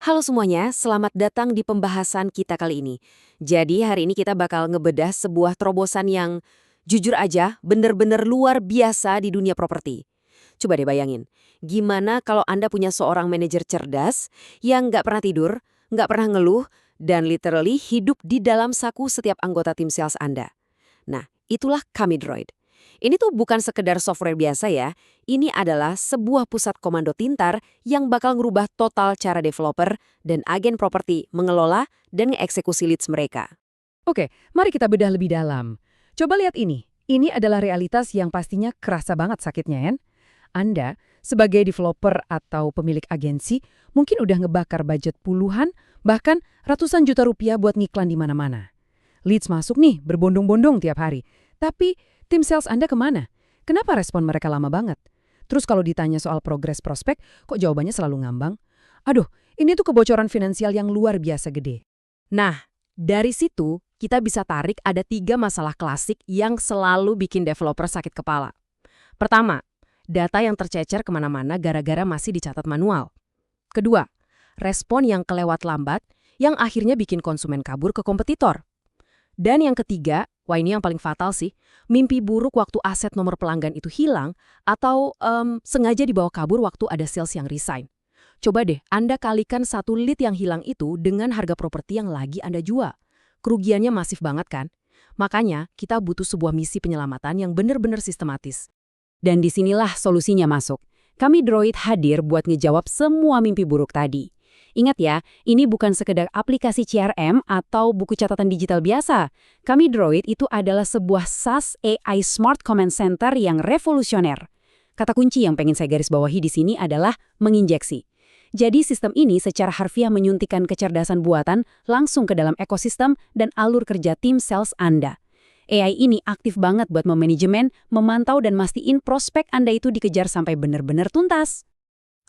Halo semuanya, selamat datang di pembahasan kita kali ini. Jadi hari ini kita bakal ngebedah sebuah terobosan yang jujur aja bener-bener luar biasa di dunia properti. Coba deh bayangin, gimana kalau Anda punya seorang manajer cerdas yang nggak pernah tidur, nggak pernah ngeluh, dan literally hidup di dalam saku setiap anggota tim sales Anda. Nah, itulah kami Droid. Ini tuh bukan sekedar software biasa ya, ini adalah sebuah pusat komando pintar yang bakal ngerubah total cara developer dan agen properti mengelola dan ngeeksekusi leads mereka. Oke, mari kita bedah lebih dalam. Coba lihat ini. Ini adalah realitas yang pastinya kerasa banget sakitnya, kan? Anda, sebagai developer atau pemilik agensi, mungkin udah ngebakar budget puluhan, bahkan ratusan juta rupiah buat ngiklan di mana-mana. Leads masuk nih, berbondong-bondong tiap hari. Tapi, tim sales Anda kemana? Kenapa respon mereka lama banget? Terus kalau ditanya soal progres prospek, kok jawabannya selalu ngambang? Aduh, ini tuh kebocoran finansial yang luar biasa gede. Nah, dari situ kita bisa tarik ada 3 masalah klasik yang selalu bikin developer sakit kepala. Pertama, data yang tercecer kemana-mana gara-gara masih dicatat manual. Kedua, respon yang kelewat lambat yang akhirnya bikin konsumen kabur ke kompetitor. Dan yang ketiga, wah ini yang paling fatal sih, mimpi buruk waktu aset nomor pelanggan itu hilang atau sengaja dibawa kabur waktu ada sales yang resign. Coba deh, Anda kalikan satu lead yang hilang itu dengan harga properti yang lagi Anda jual. Kerugiannya masif banget kan? Makanya, kita butuh sebuah misi penyelamatan yang benar-benar sistematis. Dan disinilah solusinya masuk. Kami Droid hadir buat ngejawab semua mimpi buruk tadi. Ingat ya, ini bukan sekedar aplikasi CRM atau buku catatan digital biasa. Kami Droid itu adalah sebuah SaaS AI Smart Command Center yang revolusioner. Kata kunci yang pengen saya garis bawahi di sini adalah menginjeksi. Jadi sistem ini secara harfiah menyuntikkan kecerdasan buatan langsung ke dalam ekosistem dan alur kerja tim sales Anda. AI ini aktif banget buat memanajemen, memantau dan mastiin prospek Anda itu dikejar sampai benar-benar tuntas.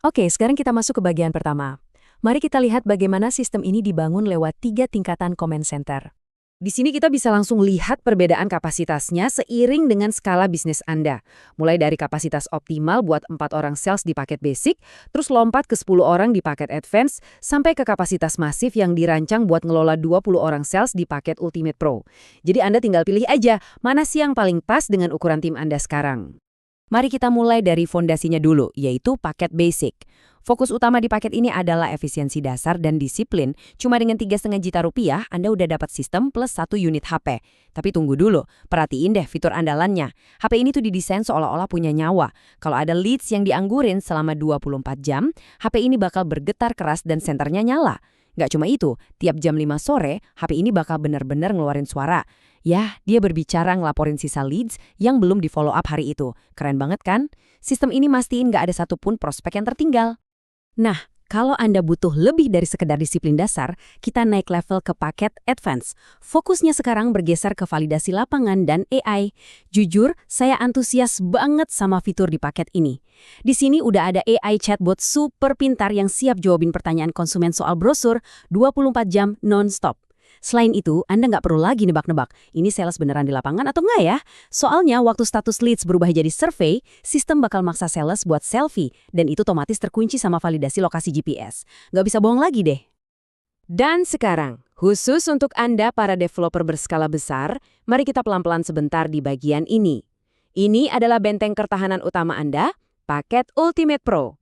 Oke, sekarang kita masuk ke bagian pertama. Mari kita lihat bagaimana sistem ini dibangun lewat 3 tingkatan command center. Di sini kita bisa langsung lihat perbedaan kapasitasnya seiring dengan skala bisnis Anda. Mulai dari kapasitas optimal buat 4 orang sales di paket basic, terus lompat ke 10 orang di paket advance, sampai ke kapasitas masif yang dirancang buat ngelola 20 orang sales di paket Ultimate Pro. Jadi Anda tinggal pilih aja mana sih yang paling pas dengan ukuran tim Anda sekarang. Mari kita mulai dari fondasinya dulu, yaitu paket basic. Fokus utama di paket ini adalah efisiensi dasar dan disiplin. Cuma dengan 3,5 juta rupiah, Anda udah dapat sistem plus 1 unit HP. Tapi tunggu dulu, perhatiin deh fitur andalannya. HP ini tuh didesain seolah-olah punya nyawa. Kalau ada leads yang dianggurin selama 24 jam, HP ini bakal bergetar keras dan senternya nyala. Nggak cuma itu, tiap jam 5 sore, HP ini bakal benar-benar ngeluarin suara. Ya, dia berbicara ngelaporin sisa leads yang belum di-follow up hari itu. Keren banget kan? Sistem ini mastiin nggak ada satupun prospek yang tertinggal. Nah, kalau Anda butuh lebih dari sekedar disiplin dasar, kita naik level ke paket advance. Fokusnya sekarang bergeser ke validasi lapangan dan AI. Jujur, saya antusias banget sama fitur di paket ini. Di sini udah ada AI chatbot super pintar yang siap jawabin pertanyaan konsumen soal brosur 24 jam non-stop. Selain itu, Anda nggak perlu lagi nebak-nebak, ini sales beneran di lapangan atau nggak ya? Soalnya waktu status leads berubah jadi survei, sistem bakal maksa sales buat selfie, dan itu otomatis terkunci sama validasi lokasi GPS. Nggak bisa bohong lagi deh. Dan sekarang, khusus untuk Anda para developer berskala besar, mari kita pelan-pelan sebentar di bagian ini. Ini adalah benteng pertahanan utama Anda, paket Ultimate Pro.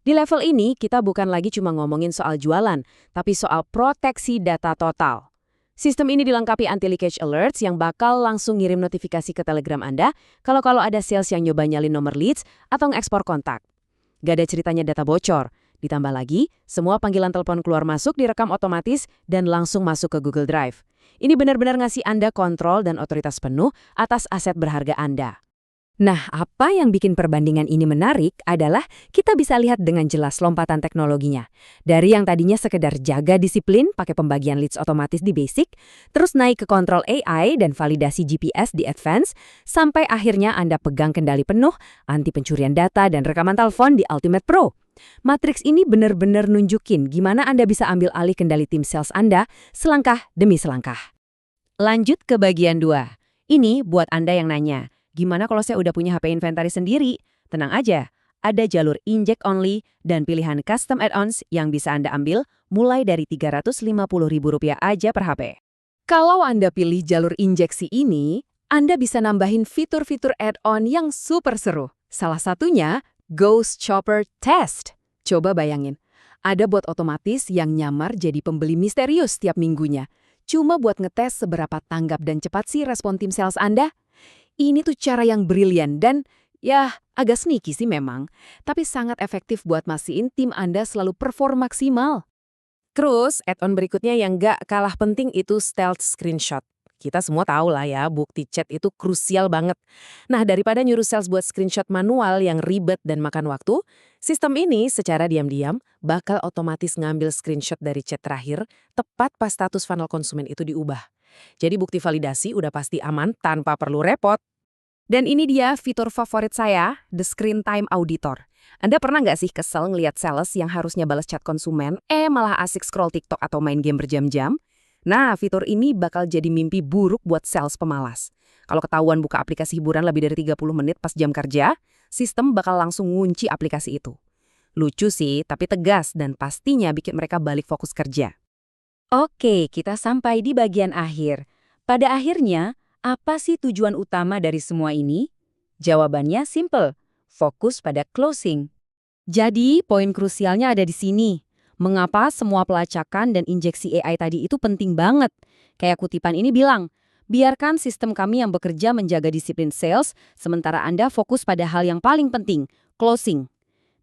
Di level ini, kita bukan lagi cuma ngomongin soal jualan, tapi soal proteksi data total. Sistem ini dilengkapi anti-leakage alerts yang bakal langsung ngirim notifikasi ke Telegram Anda kalau ada sales yang nyoba nyalin nomor leads atau ngekspor kontak. Gak ada ceritanya data bocor. Ditambah lagi, semua panggilan telepon keluar masuk direkam otomatis dan langsung masuk ke Google Drive. Ini benar-benar ngasih Anda kontrol dan otoritas penuh atas aset berharga Anda. Nah, apa yang bikin perbandingan ini menarik adalah kita bisa lihat dengan jelas lompatan teknologinya. Dari yang tadinya sekedar jaga disiplin pakai pembagian leads otomatis di basic, terus naik ke kontrol AI dan validasi GPS di advance, sampai akhirnya Anda pegang kendali penuh, anti pencurian data dan rekaman telepon di Ultimate Pro. Matriks ini benar-benar nunjukin gimana Anda bisa ambil alih kendali tim sales Anda selangkah demi selangkah. Lanjut ke bagian 2. Ini buat Anda yang nanya, gimana kalau saya udah punya HP inventari sendiri? Tenang aja, ada jalur inject only dan pilihan custom add-ons yang bisa Anda ambil mulai dari Rp350.000 aja per HP. Kalau Anda pilih jalur injeksi ini, Anda bisa nambahin fitur-fitur add-on yang super seru. Salah satunya, Ghost Shopper Test. Coba bayangin, ada bot otomatis yang nyamar jadi pembeli misterius tiap minggunya. Cuma buat ngetes seberapa tanggap dan cepat sih respon tim sales Anda. Ini tuh cara yang brilian dan, ya, agak sneaky sih memang, tapi sangat efektif buat mastiin tim Anda selalu perform maksimal. Terus, add-on berikutnya yang nggak kalah penting itu stealth screenshot. Kita semua tahu lah ya, bukti chat itu krusial banget. Nah, daripada nyuruh sales buat screenshot manual yang ribet dan makan waktu, sistem ini secara diam-diam bakal otomatis ngambil screenshot dari chat terakhir tepat pas status funnel konsumen itu diubah. Jadi bukti validasi udah pasti aman tanpa perlu repot. Dan ini dia fitur favorit saya, The Screen Time Auditor. Anda pernah nggak sih kesel ngelihat sales yang harusnya balas chat konsumen, malah asik scroll TikTok atau main game berjam-jam? Nah, fitur ini bakal jadi mimpi buruk buat sales pemalas. Kalau ketahuan buka aplikasi hiburan lebih dari 30 menit pas jam kerja, sistem bakal langsung ngunci aplikasi itu. Lucu sih, tapi tegas dan pastinya bikin mereka balik fokus kerja. Oke, kita sampai di bagian akhir. Pada akhirnya, apa sih tujuan utama dari semua ini? Jawabannya simple, fokus pada closing. Jadi, poin krusialnya ada di sini. Mengapa semua pelacakan dan injeksi AI tadi itu penting banget? Kayak kutipan ini bilang, biarkan sistem kami yang bekerja menjaga disiplin sales, sementara Anda fokus pada hal yang paling penting, closing.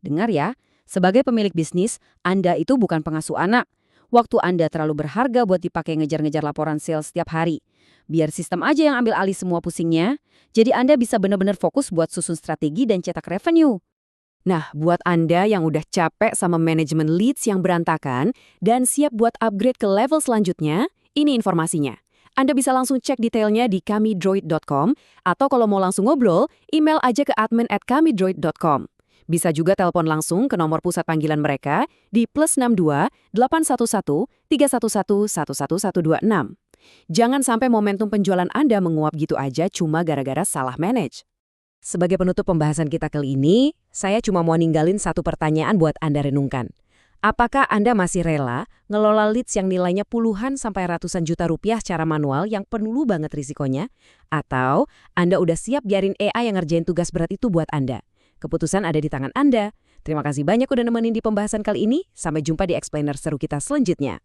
Dengar ya, sebagai pemilik bisnis, Anda itu bukan pengasuh anak. Waktu Anda terlalu berharga buat dipakai ngejar-ngejar laporan sales setiap hari. Biar sistem aja yang ambil alih semua pusingnya, jadi Anda bisa benar-benar fokus buat susun strategi dan cetak revenue. Nah, buat Anda yang udah capek sama manajemen leads yang berantakan dan siap buat upgrade ke level selanjutnya, ini informasinya. Anda bisa langsung cek detailnya di kamidroid.com atau kalau mau langsung ngobrol, email aja ke admin@kamidroid.com. Bisa juga telepon langsung ke nomor pusat panggilan mereka di +62 811 311 11126. Jangan sampai momentum penjualan Anda menguap gitu aja cuma gara-gara salah manage. Sebagai penutup pembahasan kita kali ini, saya cuma mau ninggalin satu pertanyaan buat Anda renungkan. Apakah Anda masih rela ngelola leads yang nilainya puluhan sampai ratusan juta rupiah secara manual yang penuh banget risikonya? Atau Anda udah siap biarin AI yang ngerjain tugas berat itu buat Anda? Keputusan ada di tangan Anda. Terima kasih banyak udah nemenin di pembahasan kali ini. Sampai jumpa di explainer seru kita selanjutnya.